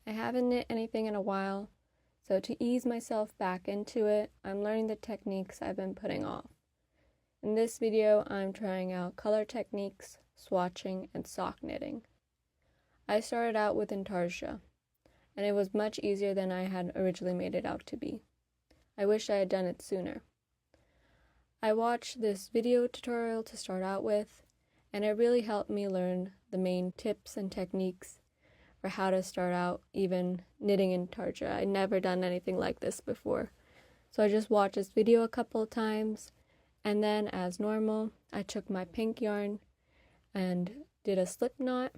I haven't knit anything in a while, so to ease myself back into it, I'm learning the techniques I've been putting off. In this video, I'm trying out color techniques, swatching, and sock knitting. I started out with Intarsia, and it was much easier than I had originally made it out to be. I wish I had done it sooner. I watched this video tutorial to start out with, and it really helped me learn the main tips and techniques for how to start out even knitting Intarsia. I'd never done anything like this before. So I just watched this video a couple of times, and then as normal, I took my pink yarn and did a slip knot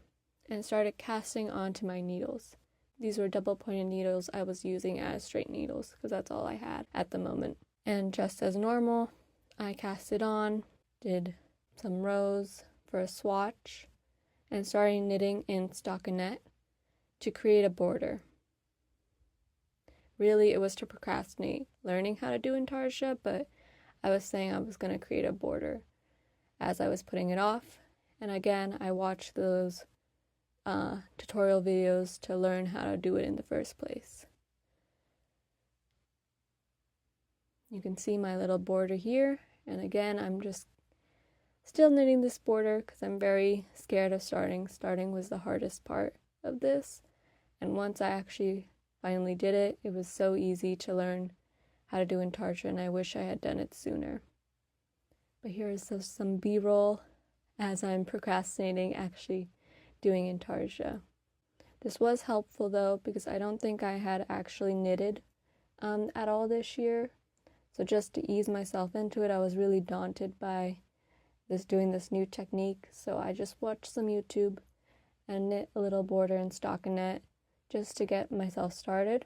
and started casting onto my needles. These were double pointed needles I was using as straight needles because that's all I had at the moment. And just as normal, I cast it on, did some rows for a swatch, and started knitting in stockinette to create a border. Really, it was to procrastinate learning how to do Intarsia, but I was saying I was going to create a border as I was putting it off. And again, I watched those tutorial videos to learn how to do it in the first place. You can see my little border here, and again, I'm just still knitting this border because I'm very scared of starting. Starting was the hardest part of this. And once I actually finally did it, it was so easy to learn how to do Intarsia, and I wish I had done it sooner. But here is some B-roll as I'm procrastinating actually doing Intarsia. This was helpful though, because I don't think I had actually knitted at all this year. So just to ease myself into it, I was really daunted by doing this new technique. So I just watched some YouTube and knit a little border in stockinette just to get myself started.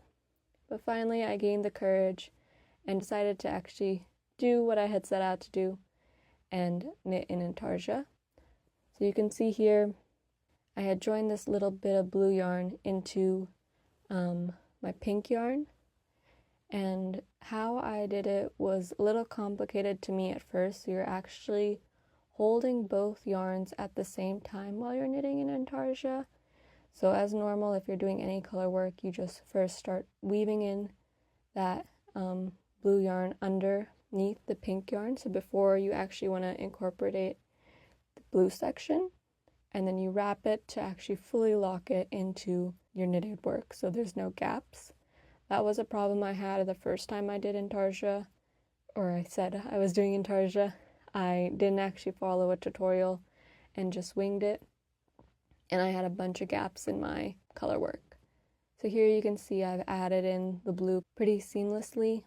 But finally I gained the courage and decided to actually do what I had set out to do and knit in Intarsia. So you can see here I had joined this little bit of blue yarn into my pink yarn, and how I did it was a little complicated to me at first. You're actually holding both yarns at the same time while you're knitting in Intarsia. So as normal, if you're doing any color work, you just first start weaving in that blue yarn underneath the pink yarn. So before you actually want to incorporate the blue section, and then you wrap it to actually fully lock it into your knitted work so there's no gaps. That was a problem I had the first time I did Intarsia, or I said I was doing Intarsia. I didn't actually follow a tutorial and just winged it, and I had a bunch of gaps in my color work. So here you can see I've added in the blue pretty seamlessly,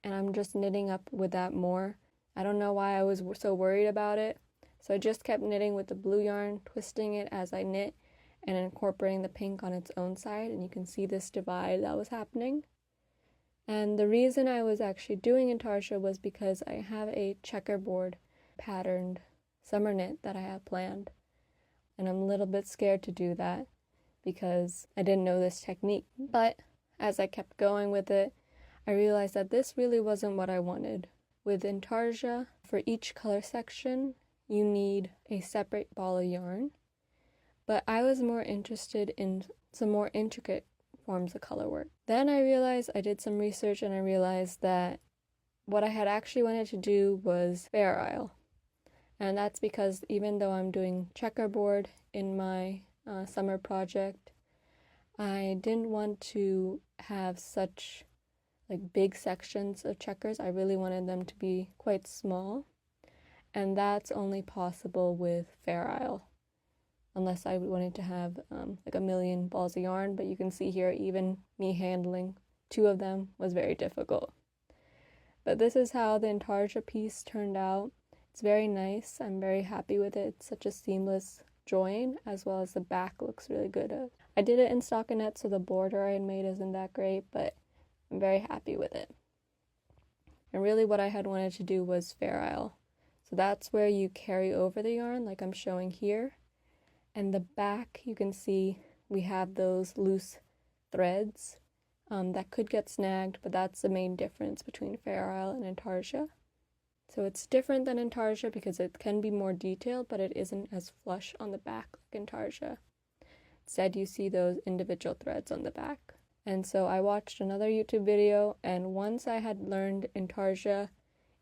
and I'm just knitting up with that more. I don't know why I was so worried about it, so I just kept knitting with the blue yarn, twisting it as I knit, and incorporating the pink on its own side, and you can see this divide that was happening. And the reason I was actually doing Intarsia was because I have a checkerboard patterned summer knit that I have planned, and I'm a little bit scared to do that because I didn't know this technique. But as I kept going with it, I realized that this really wasn't what I wanted. With Intarsia, for each color section, you need a separate ball of yarn, but I was more interested in some more intricate forms of color work. Then I realized, I did some research, and I realized that what I had actually wanted to do was Fair Isle. And that's because even though I'm doing checkerboard in my summer project, I didn't want to have such big sections of checkers. I really wanted them to be quite small, and that's only possible with Fair Isle, unless I wanted to have a million balls of yarn. But you can see here, even me handling 2 of them was very difficult. But this is how the Intarsia piece turned out. It's very nice. I'm very happy with it. It's such a seamless join, as well as the back looks really good. I did it in stockinette, so the border I had made isn't that great, but I'm very happy with it. And really what I had wanted to do was Fair Isle. So that's where you carry over the yarn like I'm showing here. And the back, you can see we have those loose threads that could get snagged, but that's the main difference between Fair Isle and Intarsia. So it's different than Intarsia because it can be more detailed, but it isn't as flush on the back like Intarsia. Instead, you see those individual threads on the back. And so I watched another YouTube video, and once I had learned Intarsia,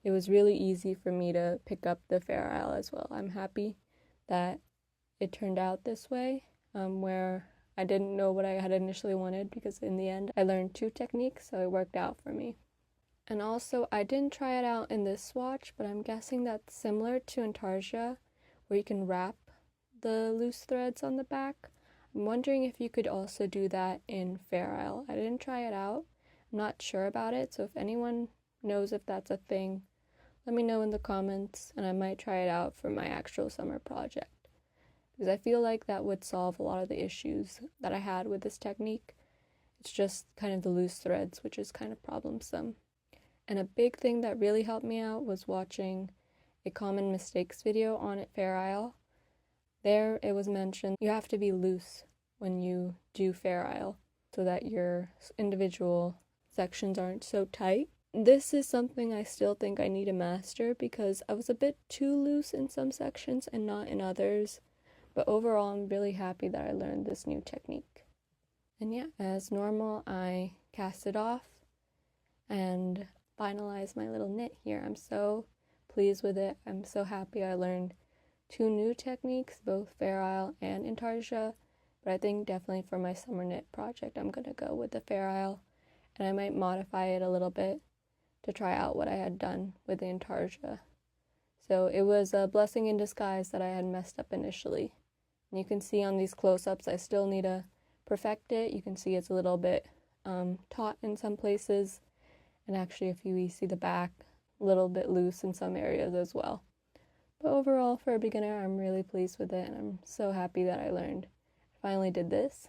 it was really easy for me to pick up the Fair Isle as well. I'm happy that it turned out this way, where I didn't know what I had initially wanted, because in the end I learned 2 techniques, so it worked out for me. And also, I didn't try it out in this swatch, but I'm guessing that's similar to Intarsia, where you can wrap the loose threads on the back. I'm wondering if you could also do that in Fair Isle. I didn't try it out. I'm not sure about it, so if anyone knows if that's a thing, let me know in the comments, and I might try it out for my actual summer project. Because I feel like that would solve a lot of the issues that I had with this technique. It's just kind of the loose threads, which is kind of problemsome. And a big thing that really helped me out was watching a common mistakes video on Fair Isle. There it was mentioned you have to be loose when you do Fair Isle so that your individual sections aren't so tight. This is something I still think I need to master, because I was a bit too loose in some sections and not in others. But overall, I'm really happy that I learned this new technique. And yeah, as normal, I cast it off and finalized my little knit here. I'm so pleased with it. I'm so happy I learned 2 new techniques, both Fair Isle and Intarsia. But I think definitely for my summer knit project, I'm going to go with the Fair Isle. And I might modify it a little bit to try out what I had done with the Intarsia. So it was a blessing in disguise that I had messed up initially. And you can see on these close-ups, I still need to perfect it. You can see it's a little bit taut in some places. And actually, if you see the back, a little bit loose in some areas as well. But overall, for a beginner, I'm really pleased with it, and I'm so happy that I learned. I finally did this.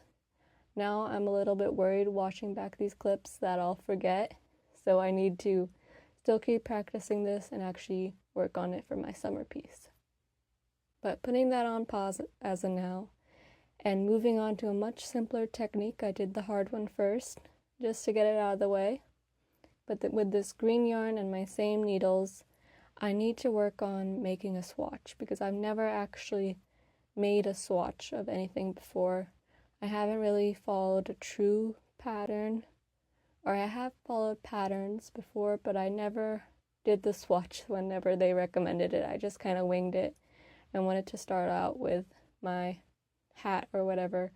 Now I'm a little bit worried watching back these clips that I'll forget, so I need to still keep practicing this and actually work on it for my summer piece. But putting that on pause as of now, and moving on to a much simpler technique. I did the hard one first, just to get it out of the way. But with this green yarn and my same needles, I need to work on making a swatch, because I've never actually made a swatch of anything before. I haven't really followed a true pattern, or I have followed patterns before, but I never did the swatch whenever they recommended it. I just kind of winged it and wanted to start out with my hat or whatever,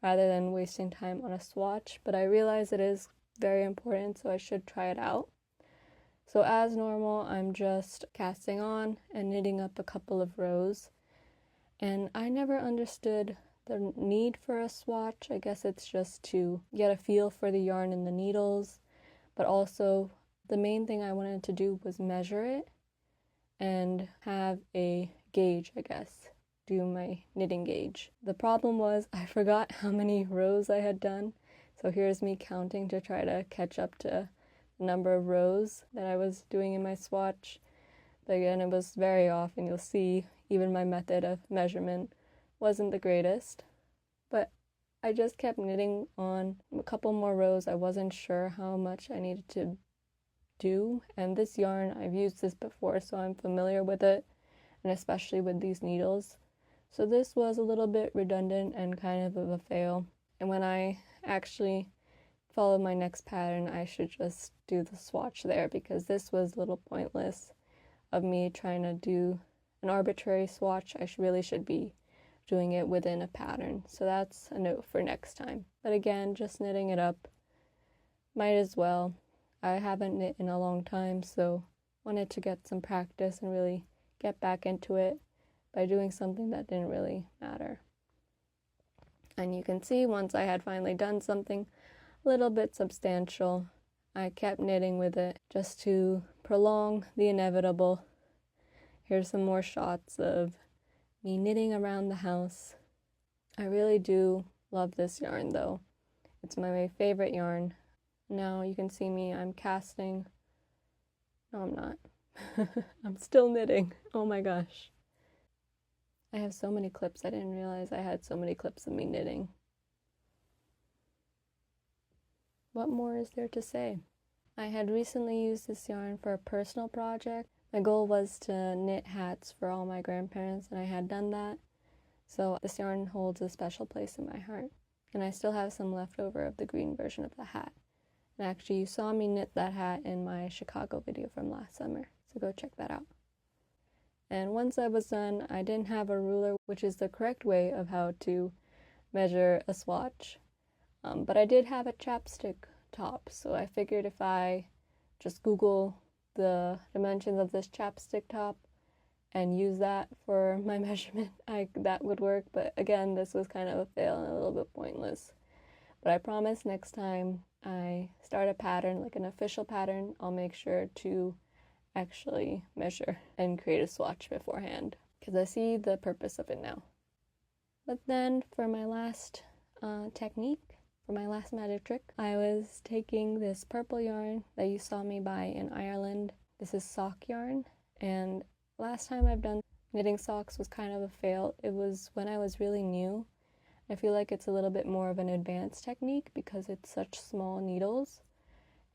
rather than wasting time on a swatch. But I realize it is very important, so I should try it out. So as normal, I'm just casting on and knitting up a couple of rows. And I never understood the need for a swatch. I guess it's just to get a feel for the yarn and the needles. But also, the main thing I wanted to do was measure it and have a gauge, I guess. Do my knitting gauge. The problem was I forgot how many rows I had done. So here's me counting to try to catch up to the number of rows that I was doing in my swatch. But again, it was very off, and you'll see even my method of measurement wasn't the greatest. But I just kept knitting on a couple more rows. I wasn't sure how much I needed to do. And this yarn, I've used this before, so I'm familiar with it, and especially with these needles. So this was a little bit redundant and kind of a fail. And when I actually follow my next pattern, I should just do the swatch there, because this was a little pointless of me trying to do an arbitrary swatch. I really should be doing it within a pattern. So that's a note for next time. But again, just knitting it up, might as well. I haven't knit in a long time, so wanted to get some practice and really get back into it by doing something that didn't really matter. And you can see once I had finally done something a little bit substantial, I kept knitting with it just to prolong the inevitable. Here's some more shots of me knitting around the house. I really do love this yarn though. It's my favorite yarn. Now you can see me, I'm casting. No, I'm not. I'm still knitting. Oh my gosh. I have so many clips. I didn't realize I had so many clips of me knitting. What more is there to say? I had recently used this yarn for a personal project. My goal was to knit hats for all my grandparents, and I had done that. So this yarn holds a special place in my heart. And I still have some left over of the green version of the hat. And actually, you saw me knit that hat in my Chicago video from last summer, so go check that out. And once I was done, I didn't have a ruler, which is the correct way of how to measure a swatch. But I did have a chapstick top, so I figured if I just Google the dimensions of this chapstick top and use that for my measurement, that would work. But again, this was kind of a fail and a little bit pointless. But I promise next time I start a pattern, like an official pattern, I'll make sure to actually measure and create a swatch beforehand, because I see the purpose of it now. But then for my last technique, for my last magic trick, I was taking this purple yarn that you saw me buy in Ireland. This is sock yarn, and last time I've done knitting socks was kind of a fail. It was when I was really new. I feel like it's a little bit more of an advanced technique because it's such small needles.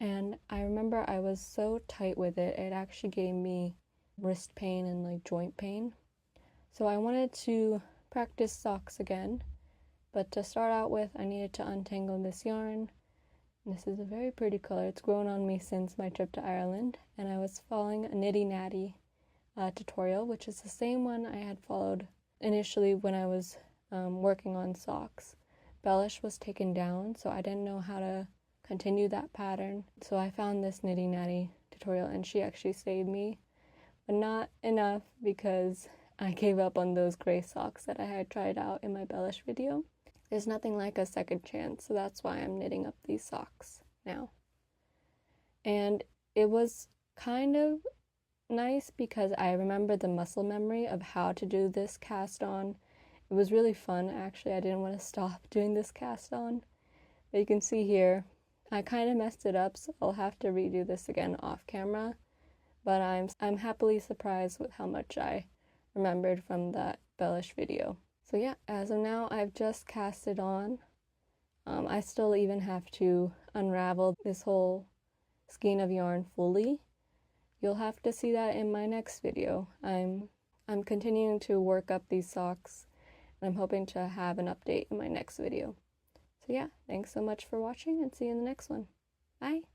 And I remember I was so tight with it, it actually gave me wrist pain and like joint pain. So I wanted to practice socks again. But to start out with, I needed to untangle this yarn. This is a very pretty color. It's grown on me since my trip to Ireland. And I was following a Nitty Natty tutorial, which is the same one I had followed initially when I was working on socks. Bellish was taken down, so I didn't know how to continue that pattern. So I found this Nitty Natty tutorial, and she actually saved me, but not enough because I gave up on those gray socks that I had tried out in my Bellish video. There's nothing like a second chance, so that's why I'm knitting up these socks now. And it was kind of nice because I remember the muscle memory of how to do this cast on. It was really fun, actually. I didn't want to stop doing this cast on. But you can see here, I kind of messed it up, so I'll have to redo this again off camera. But I'm happily surprised with how much I remembered from that Bellish video. So yeah, as of now, I've just cast it on. I still even have to unravel this whole skein of yarn fully. You'll have to see that in my next video. I'm continuing to work up these socks. I'm hoping to have an update in my next video. So yeah, thanks so much for watching and see you in the next one. Bye!